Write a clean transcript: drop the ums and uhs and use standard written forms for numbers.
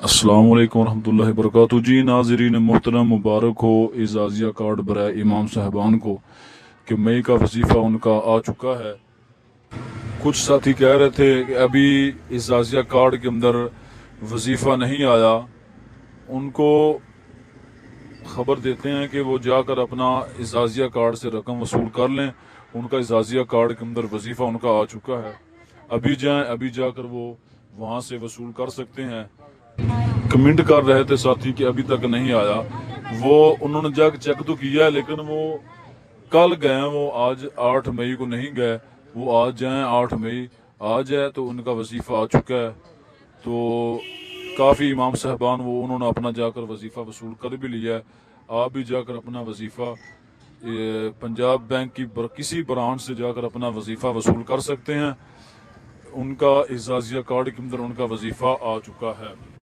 अस्सलाम वालेकुम रहमतुल्लाहि वबरकातुहू। जी नाज़रीन मोहतरम, मुबारक हो एजाज़िया कार्ड बराए इमाम साहबान को कि मई का वजीफ़ा उनका आ चुका है। कुछ साथी कह रहे थे कि अभी एजाज़िया कार्ड के अंदर वजीफ़ा नहीं आया, उनको खबर देते हैं कि वो जाकर अपना एजाज़िया कार्ड से रकम वसूल कर लें। उनका एजाज़िया कार्ड के अंदर वजीफ़ा उनका आ चुका है, अभी जाएं, अभी जाकर वो वहाँ से वसूल कर सकते हैं। कमेंट कर रहे थे साथी कि अभी तक नहीं आया, वो उन्होंने जाकर चेक तो किया है लेकिन वो कल गए, वो आज 8 मई को नहीं गए, वो आज जाएं, 8 मई आ जाए तो उनका वजीफ़ा आ चुका है। तो काफ़ी इमाम साहबान वो उन्होंने अपना जाकर वजीफ़ा वसूल कर भी लिया है। आप भी जाकर अपना वजीफ़ा पंजाब बैंक की किसी ब्रांच से जाकर अपना वजीफ़ा वसूल कर सकते हैं। उनका एजाज़िया कार्ड के अंदर उनका वजीफ़ा आ चुका है।